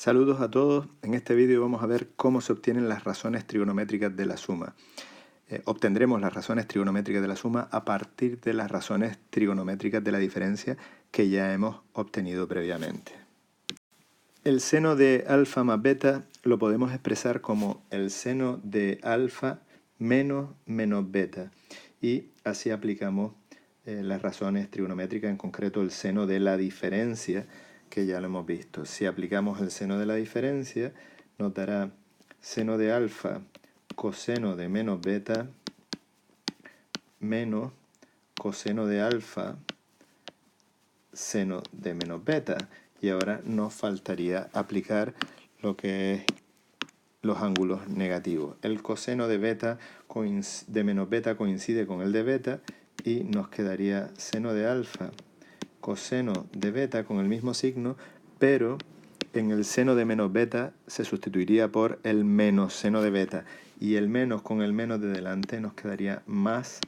Saludos a todos. En este vídeo vamos a ver cómo se obtienen las razones trigonométricas de la suma. Obtendremos las razones trigonométricas de la suma a partir de las razones trigonométricas de la diferencia que ya hemos obtenido previamente. El seno de alfa más beta lo podemos expresar como el seno de alfa menos beta. Y así aplicamos las razones trigonométricas, en concreto el seno de la diferencia, que ya lo hemos visto. Si aplicamos el seno de la diferencia, nos dará seno de alfa coseno de menos beta menos coseno de alfa seno de menos beta. Y ahora nos faltaría aplicar lo que es los ángulos negativos. El coseno de beta de menos beta coincide con el de beta y nos quedaría seno de alfa coseno de beta con el mismo signo, pero en el seno de menos beta se sustituiría por el menos seno de beta, y el menos con el menos de delante nos quedaría más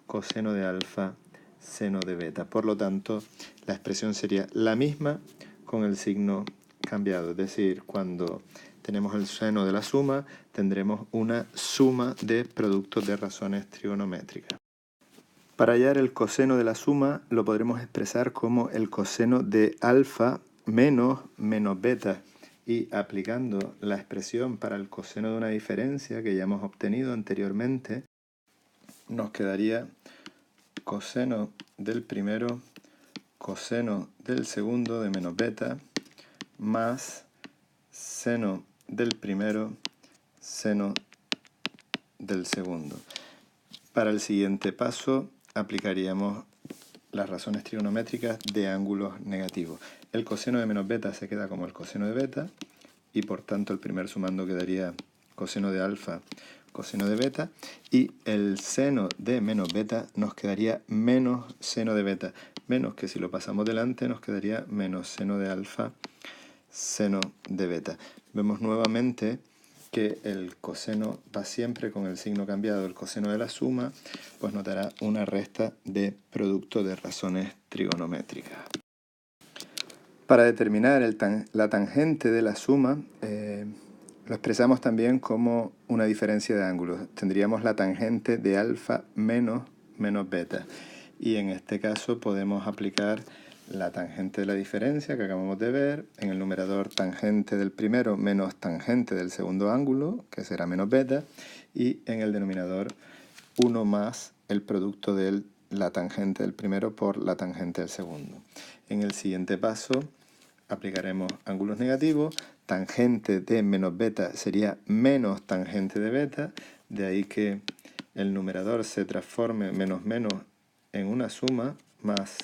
coseno de alfa seno de beta. Por lo tanto, la expresión sería la misma con el signo cambiado, es decir, cuando tenemos el seno de la suma, tendremos una suma de productos de razones trigonométricas. Para hallar el coseno de la suma lo podremos expresar como el coseno de alfa menos beta, y aplicando la expresión para el coseno de una diferencia que ya hemos obtenido anteriormente, nos quedaría coseno del primero coseno del segundo de menos beta más seno del primero seno del segundo. Para el siguiente paso aplicaríamos las razones trigonométricas de ángulos negativos. El coseno de menos beta se queda como el coseno de beta y por tanto el primer sumando quedaría coseno de alfa coseno de beta, y el seno de menos beta nos quedaría menos seno de beta, menos que si lo pasamos delante nos quedaría menos seno de alfa seno de beta. Vemos nuevamente que el coseno va siempre con el signo cambiado. El coseno de la suma pues nos dará una resta de producto de razones trigonométricas. Para determinar la tangente de la suma, lo expresamos también como una diferencia de ángulos. Tendríamos la tangente de alfa menos beta. Y en este caso podemos aplicar la tangente de la diferencia que acabamos de ver. En el numerador, tangente del primero menos tangente del segundo ángulo, que será menos beta. Y en el denominador, 1 más el producto de la tangente del primero por la tangente del segundo. En el siguiente paso aplicaremos ángulos negativos. Tangente de menos beta sería menos tangente de beta, de ahí que el numerador se transforme menos en una suma más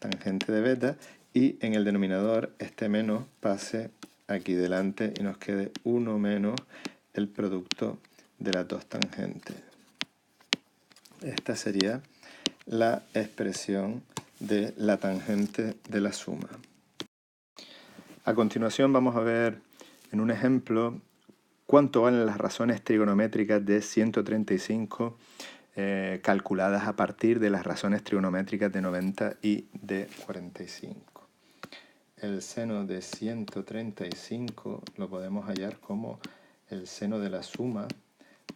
tangente de beta, y en el denominador este menos pase aquí delante y nos quede 1 menos el producto de las dos tangentes. Esta sería la expresión de la tangente de la suma. A continuación vamos a ver en un ejemplo cuánto valen las razones trigonométricas de 135 calculadas a partir de las razones trigonométricas de 90 y de 45. El seno de 135 lo podemos hallar como el seno de la suma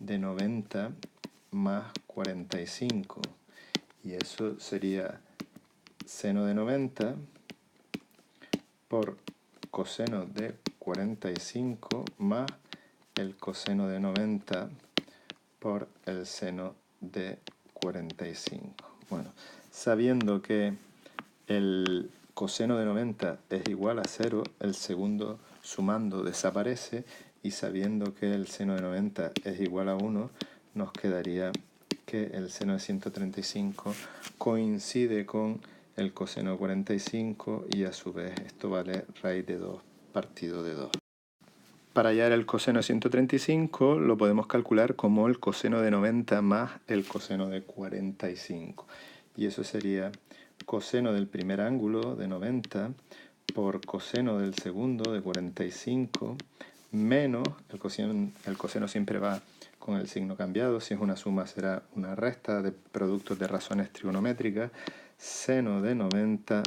de 90 más 45. Y eso sería seno de 90 por coseno de 45 más el coseno de 90 por el seno de 45. Bueno, sabiendo que el coseno de 90 es igual a 0, el segundo sumando desaparece, y sabiendo que el seno de 90 es igual a 1, nos quedaría que el seno de 135 coincide con el coseno de 45, y a su vez esto vale raíz de 2 partido de 2. Para hallar el coseno de 135 lo podemos calcular como el coseno de 90 más el coseno de 45. Y eso sería coseno del primer ángulo de 90 por coseno del segundo de 45 menos, el coseno siempre va con el signo cambiado, si es una suma será una resta de productos de razones trigonométricas, seno de 90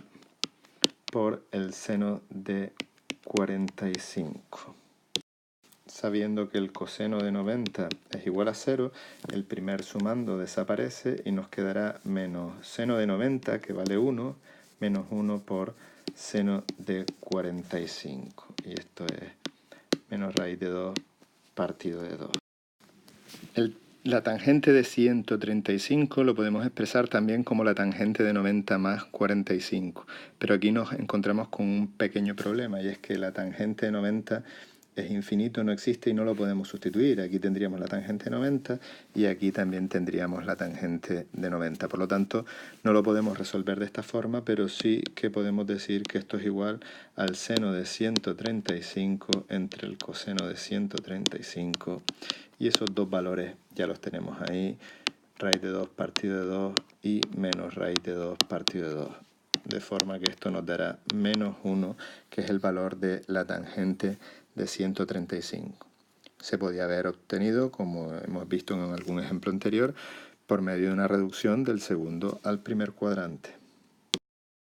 por el seno de 45. Sabiendo que el coseno de 90 es igual a 0, el primer sumando desaparece y nos quedará menos seno de 90, que vale 1, menos 1 por seno de 45. Y esto es menos raíz de 2 partido de 2. La tangente de 135 lo podemos expresar también como la tangente de 90 más 45. Pero aquí nos encontramos con un pequeño problema, y es que la tangente de 90 es infinito, no existe y no lo podemos sustituir. Aquí tendríamos la tangente de 90 y aquí también tendríamos la tangente de 90. Por lo tanto, no lo podemos resolver de esta forma, pero sí que podemos decir que esto es igual al seno de 135 entre el coseno de 135. Y esos dos valores ya los tenemos ahí, raíz de 2 partido de 2 y menos raíz de 2 partido de 2. De forma que esto nos dará menos 1, que es el valor de la tangente de 135. Se podía haber obtenido, como hemos visto en algún ejemplo anterior, por medio de una reducción del segundo al primer cuadrante.